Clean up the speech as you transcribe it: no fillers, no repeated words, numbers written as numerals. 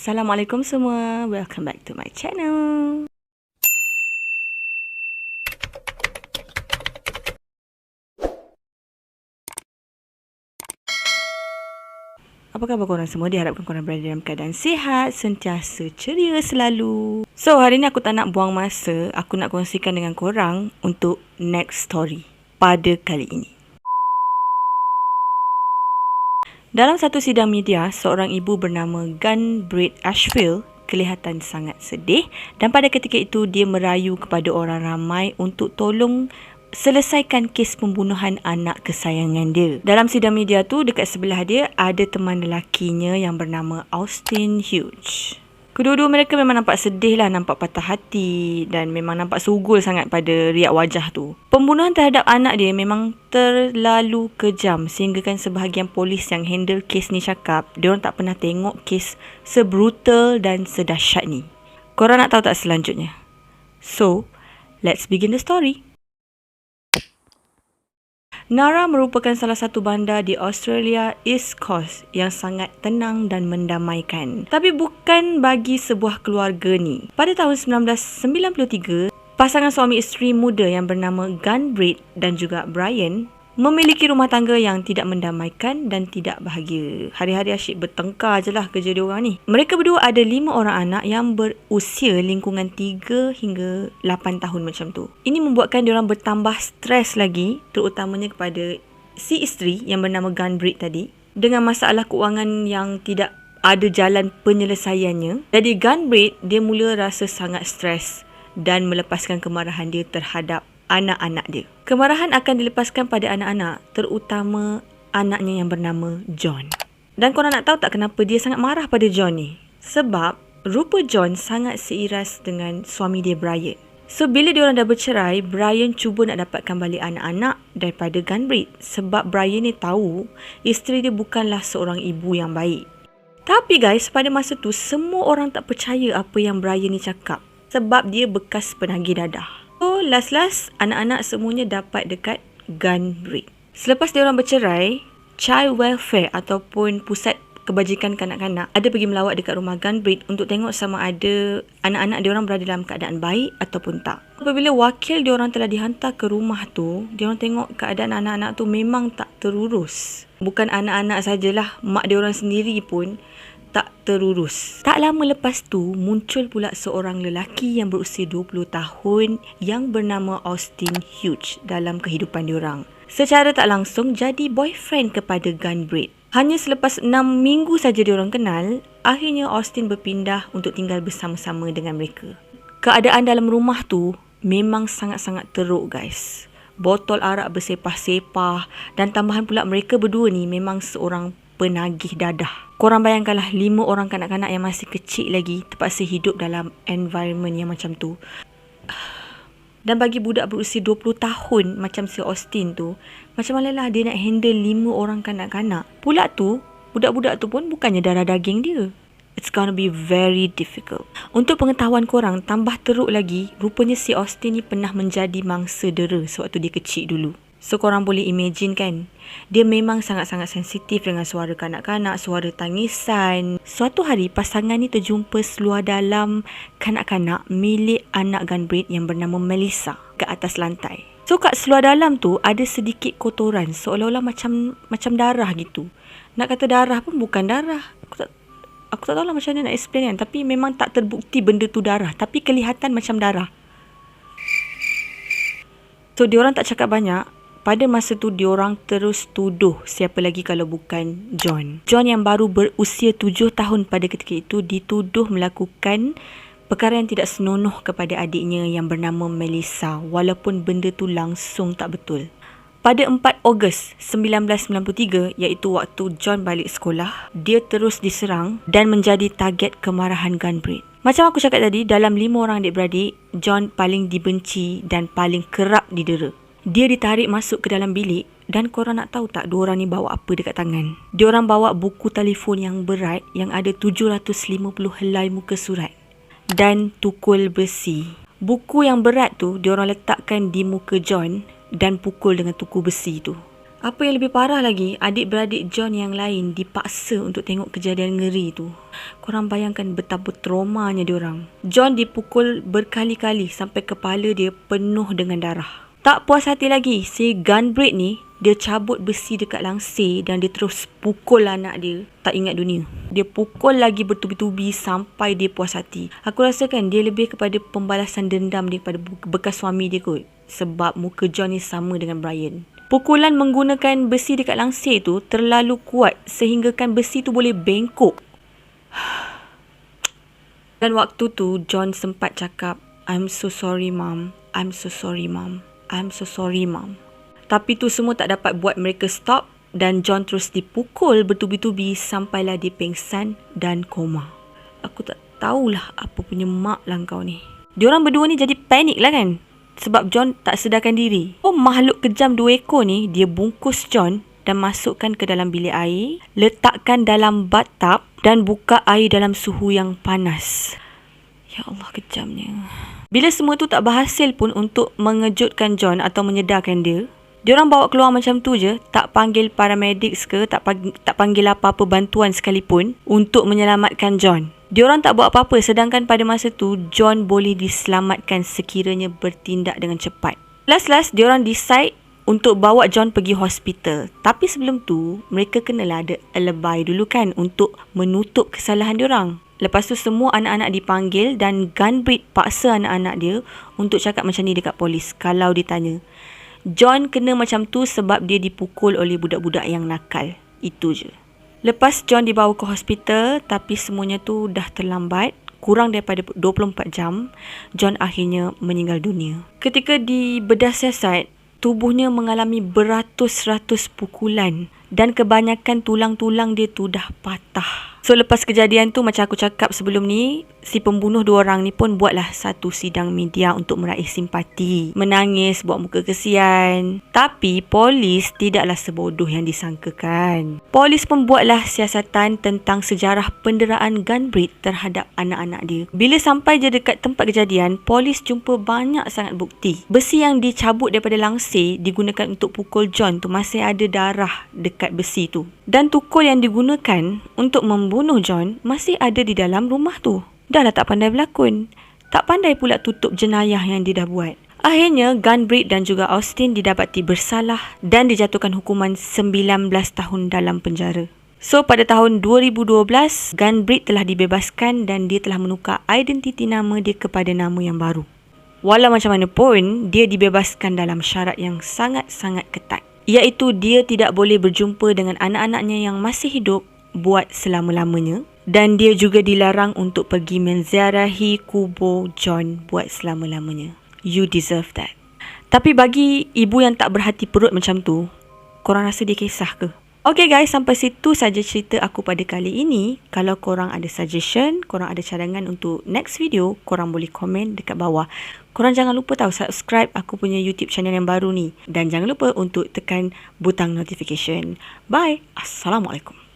Assalamualaikum semua, welcome back to my channel. Apa khabar korang semua? Diharapkan korang berada dalam keadaan sihat, sentiasa ceria selalu. So, hari ni aku tak nak buang masa. Aku nak kongsikan dengan korang untuk next story pada kali ini. Dalam satu sidang media, seorang ibu bernama Gunbread Ashfield kelihatan sangat sedih dan pada ketika itu dia merayu kepada orang ramai untuk tolong selesaikan kes pembunuhan anak kesayangan dia. Dalam sidang media tu, dekat sebelah dia ada teman lelakinya yang bernama Austin Hughes. Kedua-dua mereka memang nampak sedih lah, nampak patah hati dan memang nampak sugul sangat pada riak wajah tu. Pembunuhan terhadap anak dia memang terlalu kejam sehingga kan sebahagian polis yang handle kes ni cakap diorang tak pernah tengok kes sebrutal dan sedahsyat ni. Korang nak tahu tak selanjutnya? So, let's begin the story. Nara merupakan salah satu bandar di Australia East Coast yang sangat tenang dan mendamaikan. Tapi bukan bagi sebuah keluarga ni. Pada tahun 1993, pasangan suami isteri muda yang bernama Gunbread dan juga Brian memiliki rumah tangga yang tidak mendamaikan dan tidak bahagia. Hari-hari asyik bertengkar je lah kerja diorang ni. Mereka berdua ada 5 orang anak yang berusia lingkungan 3 hingga 8 tahun macam tu. Ini membuatkan diorang bertambah stres lagi, terutamanya kepada si isteri yang bernama Gunbread tadi, dengan masalah keuangan yang tidak ada jalan penyelesaiannya. Jadi Gunbread dia mula rasa sangat stres dan melepaskan kemarahan dia terhadap anak-anak dia. Kemarahan akan dilepaskan pada anak-anak, terutama anaknya yang bernama John. Dan korang nak tahu tak kenapa dia sangat marah pada John ni? Sebab rupa John sangat seiras dengan suami dia Brian. So bila diorang dah bercerai, Brian cuba nak dapatkan balik anak-anak daripada Gunbread sebab Brian ni tahu isteri dia bukanlah seorang ibu yang baik. Tapi guys, pada masa tu semua orang tak percaya apa yang Brian ni cakap sebab dia bekas penagih dadah. So, last anak-anak semuanya dapat dekat Gunbread. Selepas diorang bercerai, Child Welfare ataupun Pusat Kebajikan Kanak-Kanak ada pergi melawat dekat rumah Gunbread untuk tengok sama ada anak-anak diorang berada dalam keadaan baik ataupun tak. Apabila wakil diorang telah dihantar ke rumah tu, diorang tengok keadaan anak-anak tu memang tak terurus. Bukan anak-anak sajalah, mak diorang sendiri pun tak terurus. Tak lama lepas tu, muncul pula seorang lelaki yang berusia 20 tahun yang bernama Austin Hughes dalam kehidupan diorang. Secara tak langsung jadi boyfriend kepada Gunbread. Hanya selepas 6 minggu saja diorang kenal, akhirnya Austin berpindah untuk tinggal bersama-sama dengan mereka. Keadaan dalam rumah tu memang sangat-sangat teruk guys. Botol arak bersepah-sepah dan tambahan pula mereka berdua ni memang seorang penagih dadah. Korang bayangkanlah 5 orang kanak-kanak yang masih kecil lagi terpaksa hidup dalam environment yang macam tu. Dan bagi budak berusia 20 tahun macam si Austin tu, macam mana lah dia nak handle 5 orang kanak-kanak. Pula tu, budak-budak tu pun bukannya darah daging dia. It's gonna be very difficult. Untuk pengetahuan korang, tambah teruk lagi, rupanya si Austin ni pernah menjadi mangsa dera sewaktu dia kecil dulu. So korang boleh imagine kan, dia memang sangat-sangat sensitif dengan suara kanak-kanak, suara tangisan. Suatu hari pasangan ni terjumpa seluar dalam kanak-kanak milik anak Gunbread yang bernama Melissa ke atas lantai. So kat seluar dalam tu ada sedikit kotoran, seolah-olah macam darah gitu. Nak kata darah pun bukan darah. Aku tak tahu lah macam mana nak explain kan, tapi memang tak terbukti benda tu darah, tapi kelihatan macam darah. So diorang tak cakap banyak. Pada masa tu diorang terus tuduh siapa lagi kalau bukan John. John yang baru berusia 7 tahun pada ketika itu dituduh melakukan perkara yang tidak senonoh kepada adiknya yang bernama Melissa, walaupun benda tu langsung tak betul. Pada 4 Ogos 1993, iaitu waktu John balik sekolah, dia terus diserang dan menjadi target kemarahan Gunbread. Macam aku cakap tadi, dalam 5 orang adik-beradik, John paling dibenci dan paling kerap didera. Dia ditarik masuk ke dalam bilik dan korang nak tahu tak diorang ni bawa apa dekat tangan? Diorang bawa buku telefon yang berat yang ada 750 helai muka surat dan tukul besi. Buku yang berat tu diorang letakkan di muka John dan pukul dengan tuku besi tu. Apa yang lebih parah lagi, adik-beradik John yang lain dipaksa untuk tengok kejadian ngeri tu. Korang bayangkan betapa traumanya diorang. John dipukul berkali-kali sampai kepala dia penuh dengan darah. Tak puas hati lagi, si gunbreak ni, dia cabut besi dekat langsir dan dia terus pukul anak dia. Tak ingat dunia. Dia pukul lagi bertubi-tubi sampai dia puas hati. Aku rasakan dia lebih kepada pembalasan dendam daripada bekas suami dia kot. Sebab muka John ni sama dengan Brian. Pukulan menggunakan besi dekat langsir tu terlalu kuat sehinggakan besi tu boleh bengkok. Dan waktu tu John sempat cakap, I'm so sorry mom, I'm so sorry mom, I'm so sorry mom. Tapi tu semua tak dapat buat mereka stop dan John terus dipukul bertubi-tubi sampailah dia pengsan dan koma. Aku tak tahulah apa punya mak lah kau ni. Diorang berdua ni jadi panik lah kan? Sebab John tak sedarkan diri. Oh, makhluk kejam 2 ekor ni, dia bungkus John dan masukkan ke dalam bilik air, letakkan dalam bathtub dan buka air dalam suhu yang panas. Ya Allah, kejamnya. Bila semua tu tak berhasil pun untuk mengejutkan John atau menyedarkan dia, diorang bawa keluar macam tu je, tak panggil paramedics ke, tak panggil apa-apa bantuan sekalipun untuk menyelamatkan John. Diorang tak buat apa-apa sedangkan pada masa tu John boleh diselamatkan sekiranya bertindak dengan cepat. Last diorang decide untuk bawa John pergi hospital. Tapi sebelum tu mereka kenalah ada alibi dulu kan untuk menutup kesalahan diorang. Lepas tu semua anak-anak dipanggil dan gunbreak paksa anak-anak dia untuk cakap macam ni dekat polis kalau ditanya. John kena macam tu sebab dia dipukul oleh budak-budak yang nakal. Itu je. Lepas John dibawa ke hospital, tapi semuanya tu dah terlambat. Kurang daripada 24 jam, John akhirnya meninggal dunia. Ketika dibedah siasat, tubuhnya mengalami beratus-ratus pukulan dan kebanyakan tulang-tulang dia tu dah patah. So lepas kejadian tu, macam aku cakap sebelum ni, si pembunuh 2 orang ni pun buatlah satu sidang media untuk meraih simpati, menangis, buat muka kesian. Tapi polis tidaklah sebodoh yang disangkakan. Polis pun buatlah siasatan tentang sejarah penderaan gunbreak terhadap anak-anak dia. Bila sampai je dekat tempat kejadian, polis jumpa banyak sangat bukti. Besi yang dicabut daripada langsir digunakan untuk pukul John tu masih ada darah dekat besi tu. Dan tukul yang digunakan untuk membunuh John masih ada di dalam rumah tu. Dah lah tak pandai berlakon. Tak pandai pula tutup jenayah yang dia dah buat. Akhirnya, gunbreak dan juga Austin didapati bersalah dan dijatuhkan hukuman 19 tahun dalam penjara. So, pada tahun 2012, gunbreak telah dibebaskan dan dia telah menukar identiti nama dia kepada nama yang baru. Walau macam mana pun, dia dibebaskan dalam syarat yang sangat-sangat ketat. Iaitu dia tidak boleh berjumpa dengan anak-anaknya yang masih hidup buat selama-lamanya. Dan dia juga dilarang untuk pergi menziarahi kubur John buat selama-lamanya. You deserve that. Tapi bagi ibu yang tak berhati perut macam tu, korang rasa dia kisah ke? Okay guys, sampai situ saja cerita aku pada kali ini. Kalau korang ada suggestion, korang ada cadangan untuk next video, korang boleh komen dekat bawah. Korang jangan lupa subscribe aku punya YouTube channel yang baru ni. Dan jangan lupa untuk tekan butang notification. Bye. Assalamualaikum.